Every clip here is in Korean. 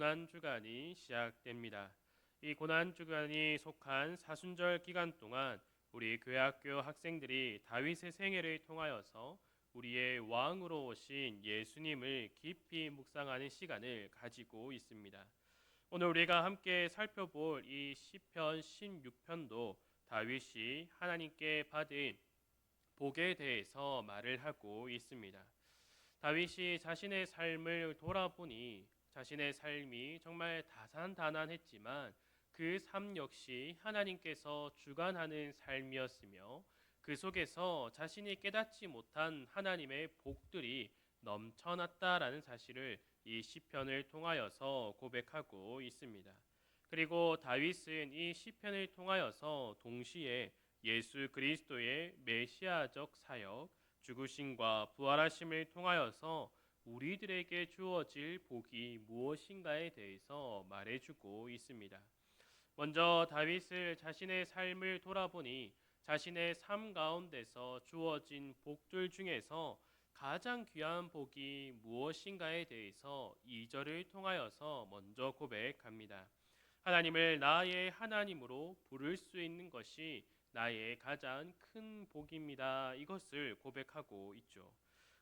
고난 주간이 시작됩니다. 이 고난 주간이 속한 사순절 기간 동안 우리 교회학교 학생들이 다윗의 생애를 통하여서 우리의 왕으로 오신 예수님을 깊이 묵상하는 시간을 가지고 있습니다. 오늘 우리가 함께 살펴볼 이 시편 16편도 다윗이 하나님께 받은 복에 대해서 말을 하고 있습니다. 다윗이 자신의 삶을 돌아보니 자신의 삶이 정말 다산다난했지만 그 삶 역시 하나님께서 주관하는 삶이었으며 그 속에서 자신이 깨닫지 못한 하나님의 복들이 넘쳐났다라는 사실을 이 시편을 통하여서 고백하고 있습니다. 그리고 다윗은 이 시편을 통하여서 동시에 예수 그리스도의 메시아적 사역, 죽으심과 부활하심을 통하여서 우리들에게 주어질 복이 무엇인가에 대해서 말해주고 있습니다. 먼저 다윗을 자신의 삶을 돌아보니 자신의 삶 가운데서 주어진 복들 중에서 가장 귀한 복이 무엇인가에 대해서 2절을 통하여서 먼저 고백합니다. 하나님을 나의 하나님으로 부를 수 있는 것이 나의 가장 큰 복입니다. 이것을 고백하고 있죠.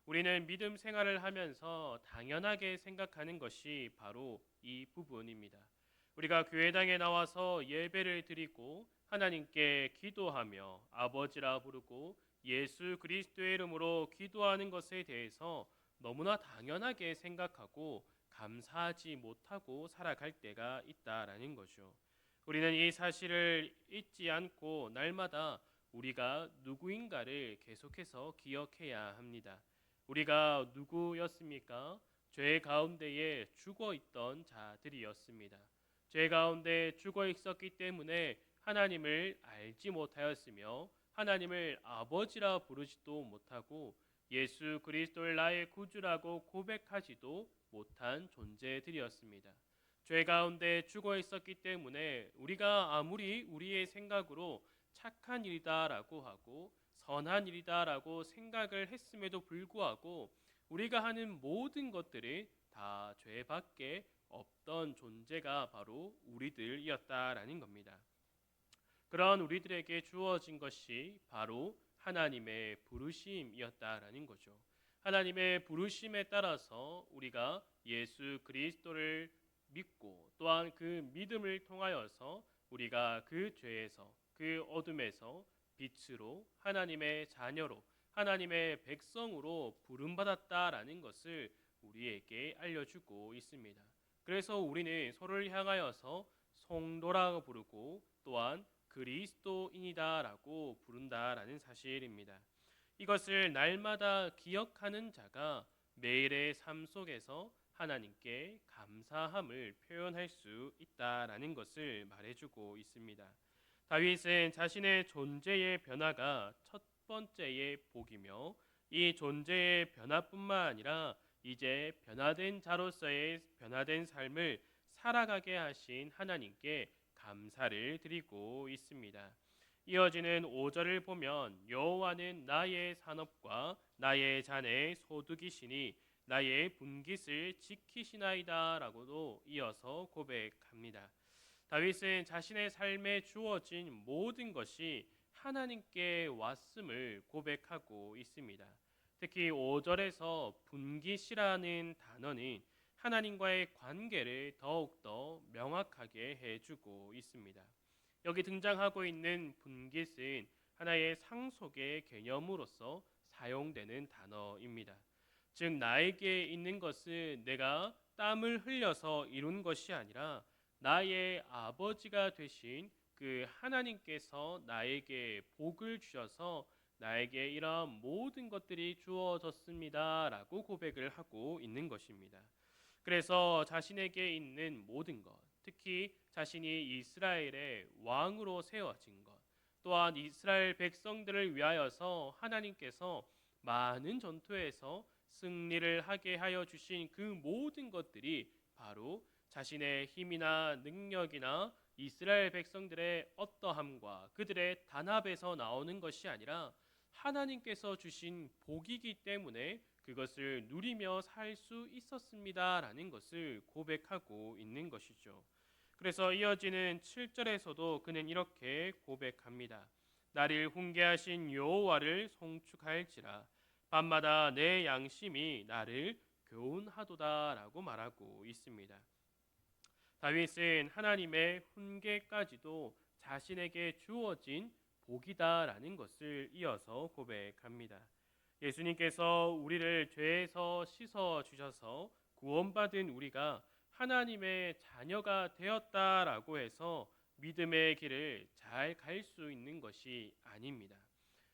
우리는 믿음 생활을 하면서 당연하게 생각하는 것이 바로 이 부분입니다. 우리가 교회당에 나와서 예배를 드리고 하나님께 기도하며 아버지라 부르고 예수 그리스도의 이름으로 기도하는 것에 대해서 너무나 당연하게 생각하고 감사하지 못하고 살아갈 때가 있다라는 거죠. 우리는 이 사실을 잊지 않고 날마다 우리가 누구인가를 계속해서 기억해야 합니다. 우리가 누구였습니까? 죄 가운데에 죽어 있던 자들이었습니다. 죄 가운데 죽어 있었기 때문에 하나님을 알지 못하였으며 하나님을 아버지라 부르지도 못하고 예수 그리스도를 나의 구주라고 고백하지도 못한 존재들이었습니다. 죄 가운데 죽어 있었기 때문에 우리가 아무리 우리의 생각으로 착한 일이다라고 하고 선한 일이다라고 생각을 했음에도 불구하고 우리가 하는 모든 것들이 다 죄밖에 없던 존재가 바로 우리들이었다라는 겁니다. 그런 우리들에게 주어진 것이 바로 하나님의 부르심이었다라는 거죠. 하나님의 부르심에 따라서 우리가 예수 그리스도를 믿고 또한 그 믿음을 통하여서 우리가 그 죄에서 그 어둠에서 빛으로 하나님의 자녀로 하나님의 백성으로 부름받았다라는 것을 우리에게 알려주고 있습니다. 그래서 우리는 서로를 향하여서 성도라고 부르고 또한 그리스도인이다라고 부른다라는 사실입니다. 이것을 날마다 기억하는 자가 매일의 삶 속에서 하나님께 감사함을 표현할 수 있다라는 것을 말해주고 있습니다. 다윗은 자신의 존재의 변화가 첫 번째의 복이며 이 존재의 변화뿐만 아니라 이제 변화된 자로서의 변화된 삶을 살아가게 하신 하나님께 감사를 드리고 있습니다. 이어지는 5절을 보면 여호와는 나의 산업과 나의 잔의 소득이시니 나의 분깃을 지키시나이다 라고도 이어서 고백합니다. 다윗은 자신의 삶에 주어진 모든 것이 하나님께 왔음을 고백하고 있습니다. 특히 5절에서 분깃이라는 단어는 하나님과의 관계를 더욱더 명확하게 해주고 있습니다. 여기 등장하고 있는 분깃은 하나의 상속의 개념으로서 사용되는 단어입니다. 즉 나에게 있는 것은 내가 땀을 흘려서 이룬 것이 아니라 나의 아버지가 되신 그 하나님께서 나에게 복을 주셔서 나에게 이러한 모든 것들이 주어졌습니다 라고 고백을 하고 있는 것입니다. 그래서 자신에게 있는 모든 것, 특히 자신이 이스라엘의 왕으로 세워진 것, 또한 이스라엘 백성들을 위하여서 하나님께서 많은 전투에서 승리를 하게 하여 주신 그 모든 것들이 바로 자신의 힘이나 능력이나 이스라엘 백성들의 어떠함과 그들의 단합에서 나오는 것이 아니라 하나님께서 주신 복이기 때문에 그것을 누리며 살 수 있었습니다라는 것을 고백하고 있는 것이죠. 그래서 이어지는 7절에서도 그는 이렇게 고백합니다. 나를 훈계하신 여호와를 송축할지라 밤마다 내 양심이 나를 교훈하도다라고 말하고 있습니다. 다윗은 하나님의 훈계까지도 자신에게 주어진 복이다라는 것을 이어서 고백합니다. 예수님께서 우리를 죄에서 씻어 주셔서 구원받은 우리가 하나님의 자녀가 되었다라고 해서 믿음의 길을 잘 갈 수 있는 것이 아닙니다.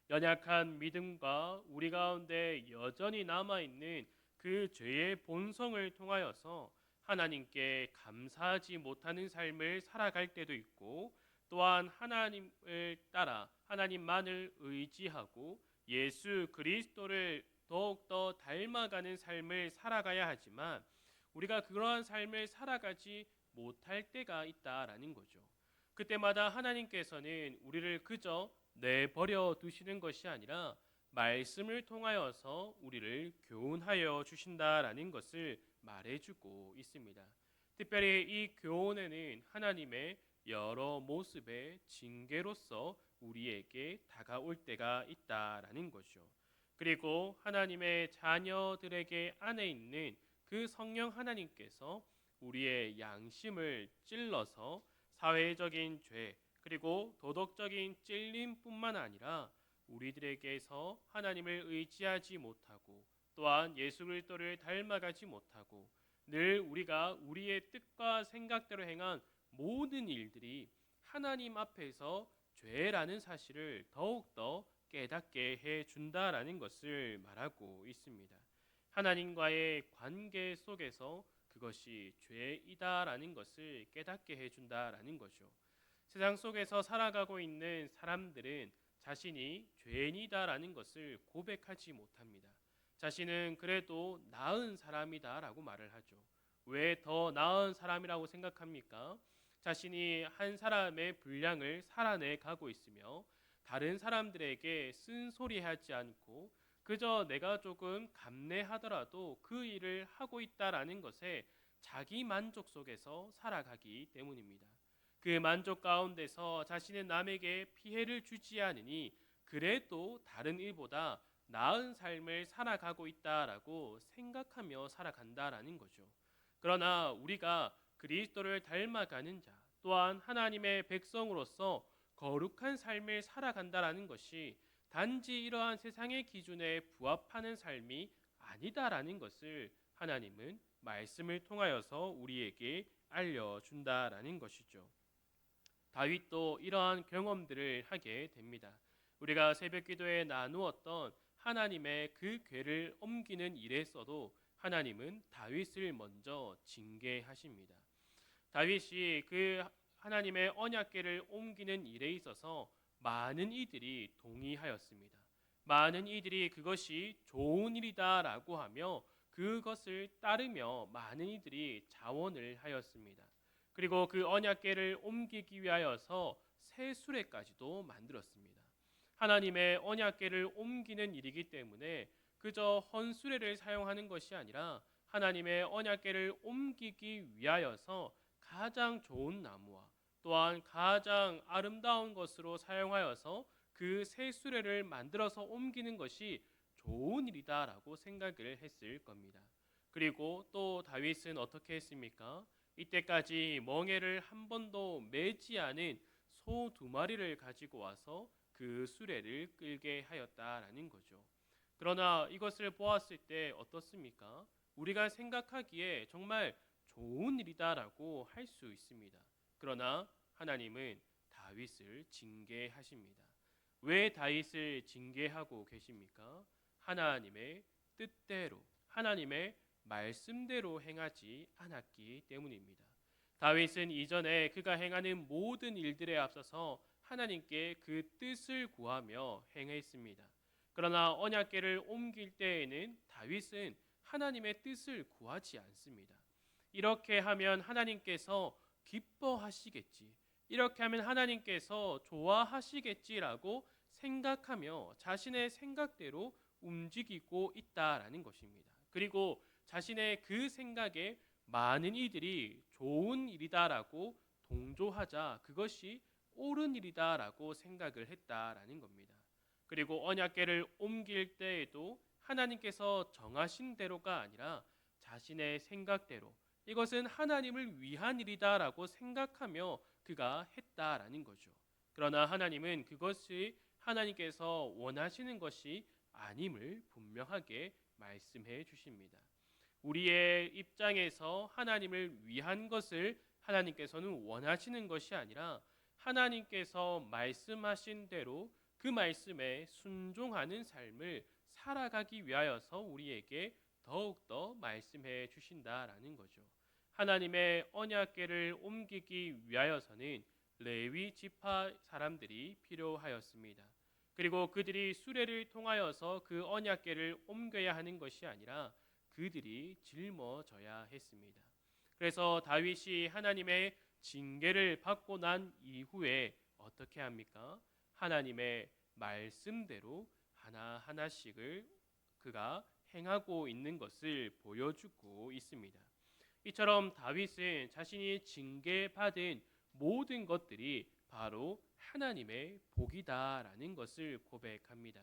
연약한 믿음과 우리 가운데 여전히 남아있는 그 죄의 본성을 통하여서 하나님께 감사하지 못하는 삶을 살아갈 때도 있고, 또한 하나님을 따라 하나님만을 의지하고 예수 그리스도를 더욱더 닮아가는 삶을 살아가야 하지만 우리가 그러한 삶을 살아가지 못할 때가 있다라는 거죠. 그때마다 하나님께서는 우리를 그저 내버려 두시는 것이 아니라 말씀을 통하여서 우리를 교훈하여 주신다라는 것을 말해주고 있습니다. 특별히 이 교훈에는 하나님의 여러 모습의 징계로서 우리에게 다가올 때가 있다라는 거죠. 그리고 하나님의 자녀들에게 안에 있는 그 성령 하나님께서 우리의 양심을 찔러서 사회적인 죄 그리고 도덕적인 찔림뿐만 아니라 우리들에게서 하나님을 의지하지 못하고 또한 예수 그리스도를 닮아가지 못하고 늘 우리가 우리의 뜻과 생각대로 행한 모든 일들이 하나님 앞에서 죄라는 사실을 더욱더 깨닫게 해준다라는 것을 말하고 있습니다. 하나님과의 관계 속에서 그것이 죄이다라는 것을 깨닫게 해준다라는 거죠. 세상 속에서 살아가고 있는 사람들은 자신이 죄인이다라는 것을 고백하지 못합니다. 자신은 그래도 나은 사람이다라고 말을 하죠. 왜 더 나은 사람이라고 생각합니까? 자신이 한 사람의 분량을 살아내 가고 있으며 다른 사람들에게 쓴소리하지 않고 그저 내가 조금 감내하더라도 그 일을 하고 있다라는 것에 자기 만족 속에서 살아가기 때문입니다. 그 만족 가운데서 자신은 남에게 피해를 주지 않으니 그래도 다른 일보다 나은 삶을 살아가고 있다라고 생각하며 살아간다라는 거죠. 그러나 우리가 그리스도를 닮아가는 자 또한 하나님의 백성으로서 거룩한 삶을 살아간다라는 것이 단지 이러한 세상의 기준에 부합하는 삶이 아니다라는 것을 하나님은 말씀을 통하여서 우리에게 알려준다라는 것이죠. 다윗도 이러한 경험들을 하게 됩니다. 우리가 새벽 기도에 나누었던 하나님의 그 궤를 옮기는 일에서도 하나님은 다윗을 먼저 징계하십니다. 다윗이 그 하나님의 언약궤를 옮기는 일에 있어서 많은 이들이 동의하였습니다. 많은 이들이 그것이 좋은 일이다라고 하며 그것을 따르며 많은 이들이 자원을 하였습니다. 그리고 그 언약궤를 옮기기 위하여서 새 수레까지도 만들었습니다. 하나님의 언약궤를 옮기는 일이기 때문에 그저 헌수레를 사용하는 것이 아니라 하나님의 언약궤를 옮기기 위하여서 가장 좋은 나무와 또한 가장 아름다운 것으로 사용하여서 그 새 수레를 만들어서 옮기는 것이 좋은 일이다라고 생각을 했을 겁니다. 그리고 또 다윗은 어떻게 했습니까? 이때까지 멍에를 한 번도 매지 않은 소 2마리를 가지고 와서 그 수레를 끌게 하였다라는 거죠. 그러나 이것을 보았을 때 어떻습니까? 우리가 생각하기에 정말 좋은 일이다라고 할 수 있습니다. 그러나 하나님은 다윗을 징계하십니다. 왜 다윗을 징계하고 계십니까? 하나님의 뜻대로, 하나님의 말씀대로 행하지 않았기 때문입니다. 다윗은 이전에 그가 행하는 모든 일들에 앞서서 하나님께 그 뜻을 구하며 행했습니다. 그러나 언약궤를 옮길 때에는 다윗은 하나님의 뜻을 구하지 않습니다. 이렇게 하면 하나님께서 기뻐하시겠지, 이렇게 하면 하나님께서 좋아하시겠지라고 생각하며 자신의 생각대로 움직이고 있다라는 것입니다. 그리고 자신의 그 생각에 많은 이들이 좋은 일이다라고 동조하자 그것이 옳은 일이다라고 생각을 했다라는 겁니다. 그리고 언약궤를 옮길 때에도 하나님께서 정하신 대로가 아니라 자신의 생각대로 이것은 하나님을 위한 일이다라고 생각하며 그가 했다라는 거죠. 그러나 하나님은 그것이 하나님께서 원하시는 것이 아님을 분명하게 말씀해 주십니다. 우리의 입장에서 하나님을 위한 것을 하나님께서는 원하시는 것이 아니라 하나님께서 말씀하신 대로 그 말씀에 순종하는 삶을 살아가기 위하여서 우리에게 더욱더 말씀해 주신다라는 거죠. 하나님의 언약궤를 옮기기 위하여서는 레위 지파 사람들이 필요하였습니다. 그리고 그들이 수레를 통하여서 그 언약궤를 옮겨야 하는 것이 아니라 그들이 짊어져야 했습니다. 그래서 다윗이 하나님의 징계를 받고 난 이후에 어떻게 합니까? 하나님의 말씀대로 하나하나씩을 그가 행하고 있는 것을 보여주고 있습니다. 이처럼 다윗은 자신이 징계받은 모든 것들이 바로 하나님의 복이다라는 것을 고백합니다.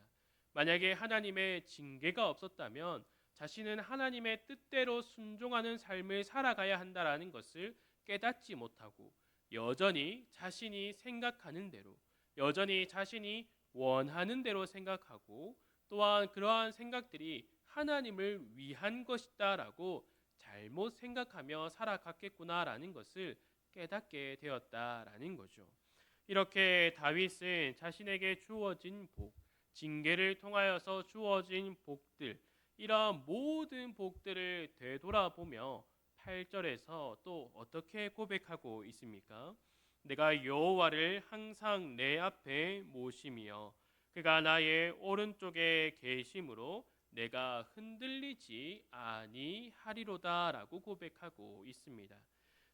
만약에 하나님의 징계가 없었다면 자신은 하나님의 뜻대로 순종하는 삶을 살아가야 한다라는 것을 깨닫지 못하고 여전히 자신이 생각하는 대로 여전히 자신이 원하는 대로 생각하고 또한 그러한 생각들이 하나님을 위한 것이다라고 잘못 생각하며 살아갔겠구나라는 것을 깨닫게 되었다라는 거죠. 이렇게 다윗은 자신에게 주어진 복, 징계를 통하여서 주어진 복들, 이러한 모든 복들을 되돌아보며 8절에서 또 어떻게 고백하고 있습니까? 내가 여호와를 항상 내 앞에 모심이여 그가 나의 오른쪽에 계심으로 내가 흔들리지 아니하리로다라고 고백하고 있습니다.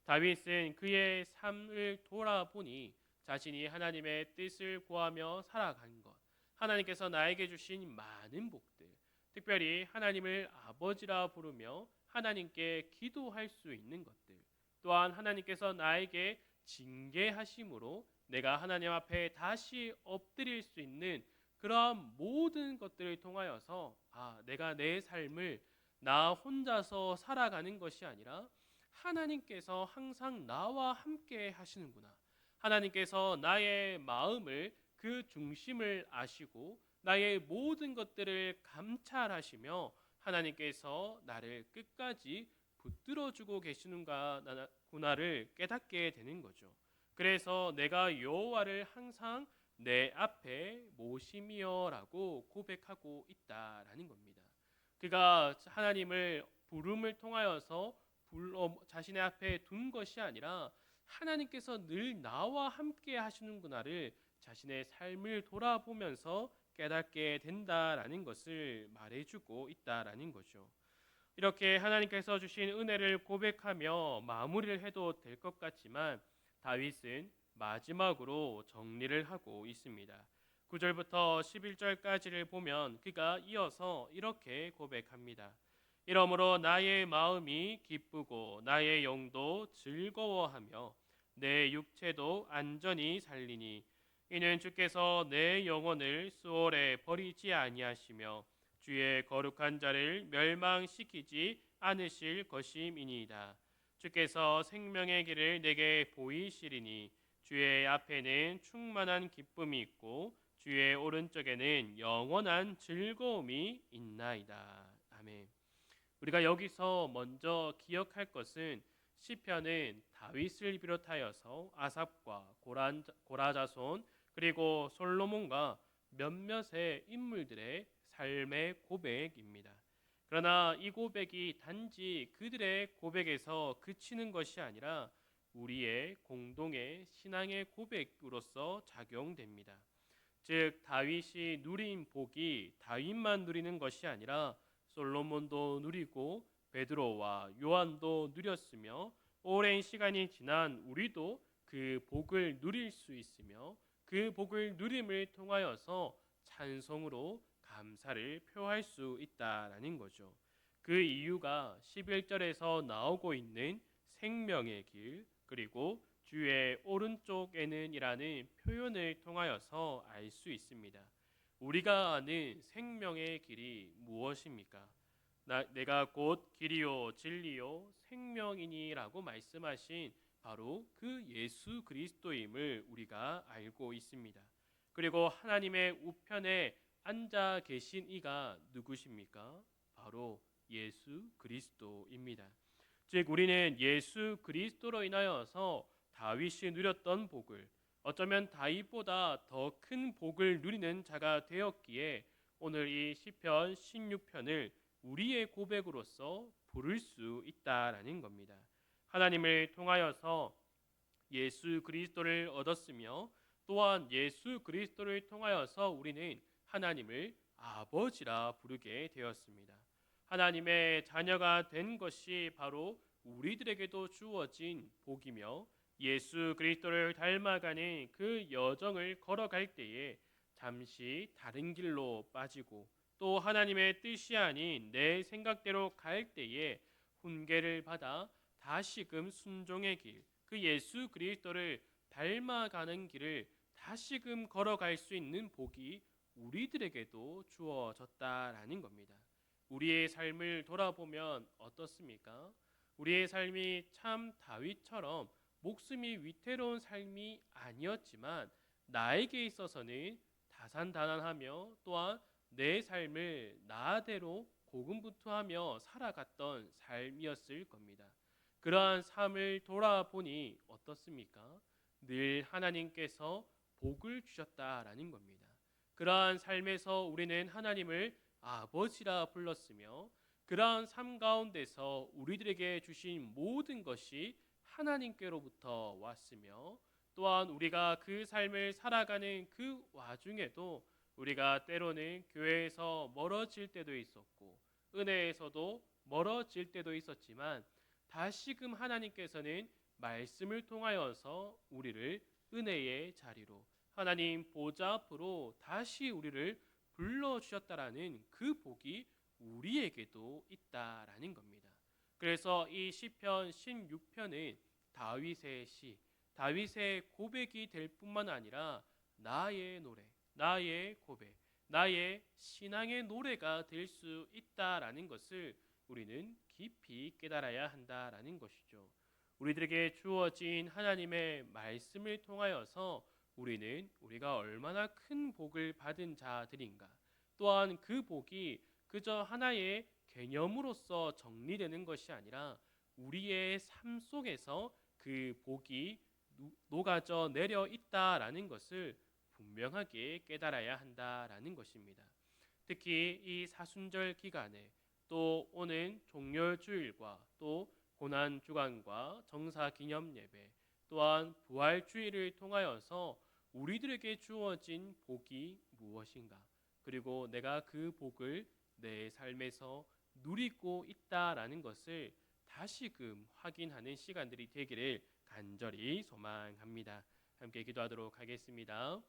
다윗은 그의 삶을 돌아보니 자신이 하나님의 뜻을 구하며 살아간 것, 하나님께서 나에게 주신 많은 복들, 특별히 하나님을 아버지라 부르며 하나님께 기도할 수 있는 것들, 또한 하나님께서 나에게 징계하심으로 내가 하나님 앞에 다시 엎드릴 수 있는 그러한 모든 것들을 통하여서 내가 내 삶을 나 혼자서 살아가는 것이 아니라 하나님께서 항상 나와 함께 하시는구나. 하나님께서 나의 마음을 그 중심을 아시고 나의 모든 것들을 감찰하시며 하나님께서 나를 끝까지 붙들어주고 계시는구나를 깨닫게 되는 거죠. 그래서 내가 여호와를 항상 내 앞에 모심이여라고 고백하고 있다라는 겁니다. 그가 하나님을 부름을 통하여서 자신의 앞에 둔 것이 아니라 하나님께서 늘 나와 함께 하시는구나를 자신의 삶을 돌아보면서 깨닫게 된다라는 것을 말해주고 있다라는 거죠. 이렇게 하나님께서 주신 은혜를 고백하며 마무리를 해도 될 것 같지만 다윗은 마지막으로 정리를 하고 있습니다. 9절부터 11절까지를 보면 그가 이어서 이렇게 고백합니다. 이러므로 나의 마음이 기쁘고 나의 영도 즐거워하며 내 육체도 안전히 살리니 이는 주께서 내 영혼을 수월에 버리지 아니하시며 주의 거룩한 자를 멸망시키지 않으실 것임이니이다. 주께서 생명의 길을 내게 보이시리니 주의 앞에는 충만한 기쁨이 있고 주의 오른쪽에는 영원한 즐거움이 있나이다. 아멘. 우리가 여기서 먼저 기억할 것은 시편은 다윗을 비롯하여서 아삽과 고라자손 그리고 솔로몬과 몇몇의 인물들의 삶의 고백입니다. 그러나 이 고백이 단지 그들의 고백에서 그치는 것이 아니라 우리의 공동의 신앙의 고백으로서 작용됩니다. 즉 다윗이 누린 복이 다윗만 누리는 것이 아니라 솔로몬도 누리고 베드로와 요한도 누렸으며 오랜 시간이 지난 우리도 그 복을 누릴 수 있으며 그 복을 누림을 통하여서 찬송으로 감사를 표할 수 있다라는 거죠. 그 이유가 11절에서 나오고 있는 생명의 길, 그리고 주의 오른쪽에는 이라는 표현을 통하여서 알 수 있습니다. 우리가 아는 생명의 길이 무엇입니까? 내가 곧 길이요 진리요 생명이니라고 말씀하신 바로 그 예수 그리스도임을 우리가 알고 있습니다. 그리고 하나님의 우편에 앉아 계신 이가 누구십니까? 바로 예수 그리스도입니다. 즉 우리는 예수 그리스도로 인하여서 다윗이 누렸던 복을, 어쩌면 다윗보다 더 큰 복을 누리는 자가 되었기에 오늘 이 시편 16편을 우리의 고백으로서 부를 수 있다라는 겁니다. 하나님을 통하여서 예수 그리스도를 얻었으며, 또한 예수 그리스도를 통하여서 우리는 하나님을 아버지라 부르게 되었습니다. 하나님의 자녀가 된 것이 바로 우리들에게도 주어진 복이며, 예수 그리스도를 닮아가는 그 여정을 걸어갈 때에 잠시 다른 길로 빠지고, 또 하나님의 뜻이 아닌 내 생각대로 갈 때에 훈계를 받아 다시금 순종의 길, 그 예수 그리스도를 닮아가는 길을 다시금 걸어갈 수 있는 복이 우리들에게도 주어졌다라는 겁니다. 우리의 삶을 돌아보면 어떻습니까? 우리의 삶이 참 다윗처럼 목숨이 위태로운 삶이 아니었지만 나에게 있어서는 다산다난하며 또한 내 삶을 나대로 고군분투하며 살아갔던 삶이었을 겁니다. 그러한 삶을 돌아보니 어떻습니까? 늘 하나님께서 복을 주셨다라는 겁니다. 그러한 삶에서 우리는 하나님을 아버지라 불렀으며, 그러한 삶 가운데서 우리들에게 주신 모든 것이 하나님께로부터 왔으며, 또한 우리가 그 삶을 살아가는 그 와중에도 우리가 때로는 교회에서 멀어질 때도 있었고 은혜에서도 멀어질 때도 있었지만, 다시금 하나님께서는 말씀을 통하여서 우리를 은혜의 자리로, 하나님 보좌 앞으로 다시 우리를 불러주셨다라는 그 복이 우리에게도 있다라는 겁니다. 그래서 이 시편 16편은 다윗의 시, 다윗의 고백이 될 뿐만 아니라 나의 노래, 나의 고백, 나의 신앙의 노래가 될 수 있다라는 것을 우리는 깊이 깨달아야 한다라는 것이죠. 우리들에게 주어진 하나님의 말씀을 통하여서 우리는 우리가 얼마나 큰 복을 받은 자들인가, 또한 그 복이 그저 하나의 개념으로서 정리되는 것이 아니라 우리의 삶 속에서 그 복이 녹아져 내려 있다라는 것을 분명하게 깨달아야 한다라는 것입니다. 특히 이 사순절 기간에 또 오는 종려주일과 또 고난주간과 정사기념예배, 또한 부활주일을 통하여서 우리들에게 주어진 복이 무엇인가, 그리고 내가 그 복을 내 삶에서 누리고 있다라는 것을 다시금 확인하는 시간들이 되기를 간절히 소망합니다. 함께 기도하도록 하겠습니다.